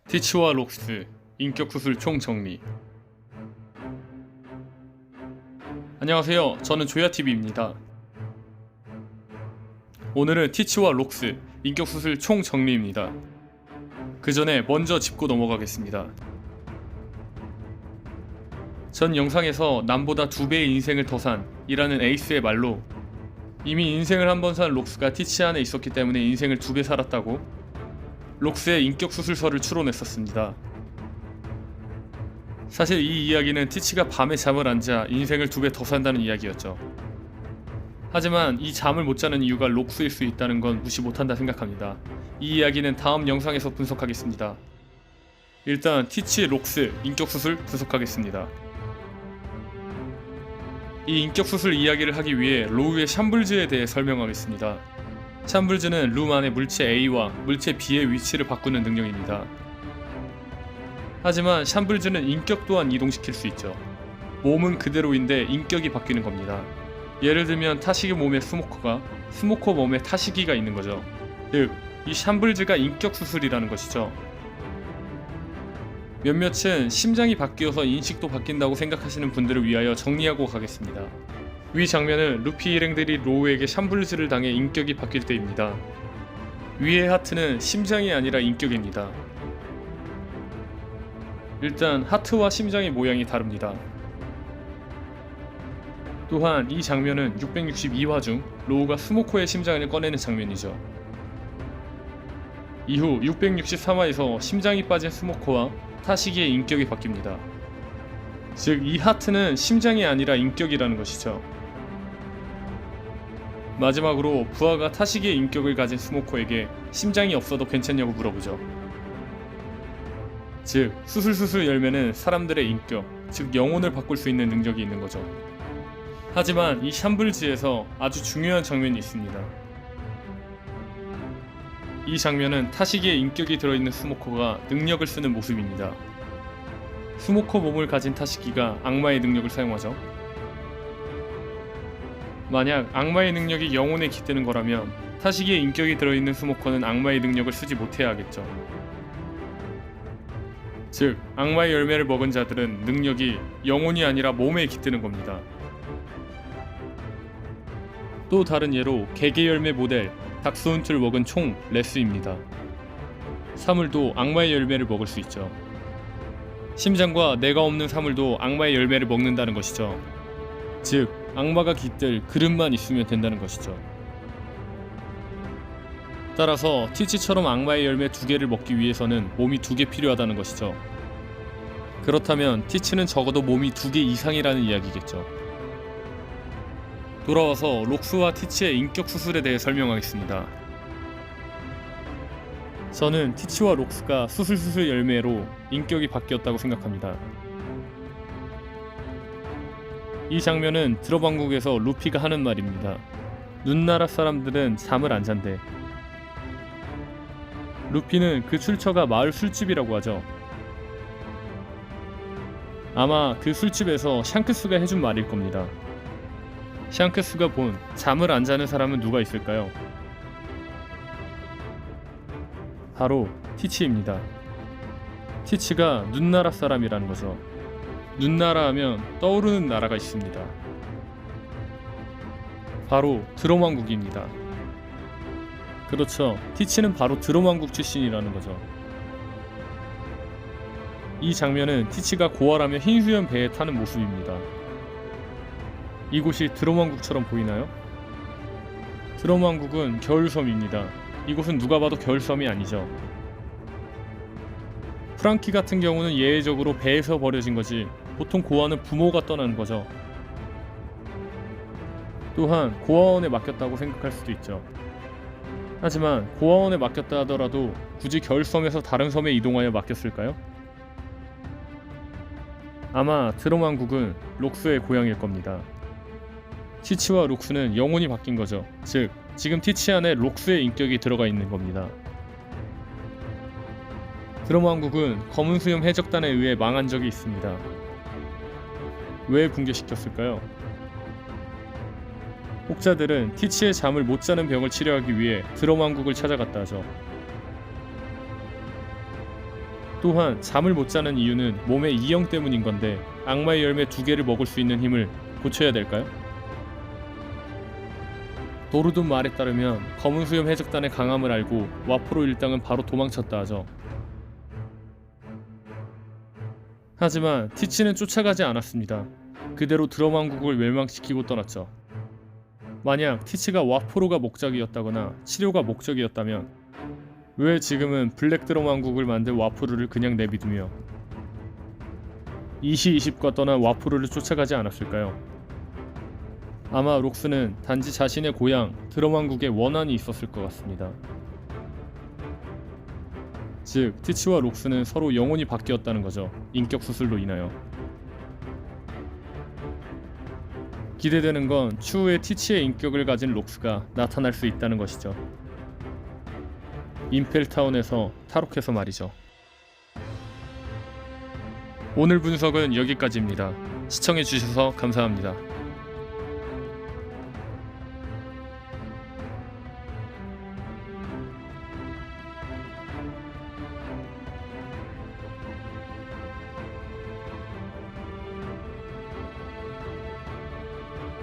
티치와 록스 인격수술 총정리. 안녕하세요, 저는 조야TV입니다. 오늘은 티치와 록스 인격수술 총정리입니다. 그 전에 먼저 짚고 넘어가겠습니다. 전 영상에서 남보다 2배의 인생을 더 산 이라는 에이스의 말로 이미 인생을 한 번 산 록스가 티치 안에 있었기 때문에 인생을 2배 살았다고 록스의 인격수술서를 추론했었습니다. 사실 이 이야기는 티치가 밤에 잠을 안 자 인생을 2배 더 산다는 이야기였죠. 하지만 이 잠을 못 자는 이유가 록스일 수 있다는 건 무시 못한다 생각합니다. 이 이야기는 다음 영상에서 분석하겠습니다. 일단 티치 록스 인격수술 분석하겠습니다. 이 인격수술 이야기를 하기 위해 로우의 샴블즈에 대해 설명하겠습니다. 샴블즈는 룸 안의 물체 A와 물체 B의 위치를 바꾸는 능력입니다. 하지만 샴블즈는 인격 또한 이동시킬 수 있죠. 몸은 그대로인데 인격이 바뀌는 겁니다. 예를 들면 타시기 몸에 스모커가, 스모커 몸에 타시기가 있는 거죠. 즉, 이 샴블즈가 인격수술이라는 것이죠. 몇몇은 심장이 바뀌어서 인식도 바뀐다고 생각하시는 분들을 위하여 정리하고 가겠습니다. 위 장면은 루피 일행들이 로우에게 샴블즈를 당해 인격이 바뀔 때입니다. 위의 하트는 심장이 아니라 인격입니다. 일단 하트와 심장의 모양이 다릅니다. 또한 이 장면은 662화 중 로우가 스모커의 심장을 꺼내는 장면이죠. 이후 663화에서 심장이 빠진 스모커와 타시기의 인격이 바뀝니다. 즉, 이 하트는 심장이 아니라 인격이라는 것이죠. 마지막으로 부하가 타시기의 인격을 가진 스모커에게 심장이 없어도 괜찮냐고 물어보죠. 즉, 수술수술 열매는 사람들의 인격, 즉 영혼을 바꿀 수 있는 능력이 있는 거죠. 하지만 이 샴블즈에서 아주 중요한 장면이 있습니다. 이 장면은 타시기에 인격이 들어있는 스모커가 능력을 쓰는 모습입니다. 스모커 몸을 가진 타시기가 악마의 능력을 사용하죠. 만약 악마의 능력이 영혼에 깃드는 거라면 타시기에 인격이 들어있는 스모커는 악마의 능력을 쓰지 못해야 하겠죠. 즉, 악마의 열매를 먹은 자들은 능력이 영혼이 아니라 몸에 깃드는 겁니다. 또 다른 예로 개개 열매 모델 닥스훈트를 먹은 총 레스입니다. 사물도 악마의 열매를 먹을 수 있죠. 심장과 뇌가 없는 사물도 악마의 열매를 먹는다는 것이죠. 즉, 악마가 깃들 그릇만 있으면 된다는 것이죠. 따라서 티치처럼 악마의 열매 2개를 먹기 위해서는 몸이 2개 필요하다는 것이죠. 그렇다면 티치는 적어도 몸이 2개 이상이라는 이야기겠죠. 돌아와서 록스와 티치의 인격 수술에 대해 설명하겠습니다. 저는 티치와 록스가 수술 열매로 인격이 바뀌었다고 생각합니다. 이 장면은 드러방국에서 루피가 하는 말입니다. 눈나라 사람들은 잠을 안 잔대. 루피는 그 출처가 마을 술집이라고 하죠. 아마 그 술집에서 샹크스가 해준 말일 겁니다. 샹크스가 본 잠을 안 자는 사람은 누가 있을까요? 바로 티치입니다. 티치가 눈나라 사람이라는 거죠. 눈나라 하면 떠오르는 나라가 있습니다. 바로 드롬왕국입니다. 그렇죠. 티치는 바로 드롬왕국 출신이라는 거죠. 이 장면은 티치가 고아라며 흰수염 배에 타는 모습입니다. 이곳이 드롬왕국처럼 보이나요? 드롬왕국은 겨울섬입니다. 이곳은 누가 봐도 겨울섬이 아니죠. 프랑키 같은 경우는 예외적으로 배에서 버려진 거지 보통 고아는 부모가 떠나는 거죠. 또한 고아원에 맡겼다고 생각할 수도 있죠. 하지만 고아원에 맡겼다 하더라도 굳이 겨울섬에서 다른 섬에 이동하여 맡겼을까요? 아마 드롬왕국은 록스의 고향일 겁니다. 티치와 록스는 영혼이 바뀐 거죠. 즉, 지금 티치 안에 록스의 인격이 들어가 있는 겁니다. 드롬왕국은 검은 수염 해적단에 의해 망한 적이 있습니다. 왜 붕괴시켰을까요? 혹자들은 티치의 잠을 못 자는 병을 치료하기 위해 드롬왕국을 찾아갔다 하죠. 또한 잠을 못 자는 이유는 몸의 이형 때문인 건데 악마의 열매 2개를 먹을 수 있는 힘을 고쳐야 될까요? 도르돈 말에 따르면 검은 수염 해적단의 강함을 알고 와프로 일당은 바로 도망쳤다 하죠. 하지만 티치는 쫓아가지 않았습니다. 그대로 드럼 왕국을 멸망시키고 떠났죠. 만약 티치가 와포로가 목적이었다거나 치료가 목적이었다면 왜 지금은 블랙 드럼 왕국을 만든 와포르를 그냥 내비두며 20과 떠난 와포르를 쫓아가지 않았을까요? 아마 록스는 단지 자신의 고향 드럼 왕국에 원한이 있었을 것 같습니다. 즉 티치와 록스는 서로 영혼이 바뀌었다는 거죠. 인격 수술로 인하여. 기대되는 건 추후에 티치의 인격을 가진 록스가 나타날 수 있다는 것이죠. 임펠타운에서 탈옥해서 말이죠. 오늘 분석은 여기까지입니다. 시청해주셔서 감사합니다.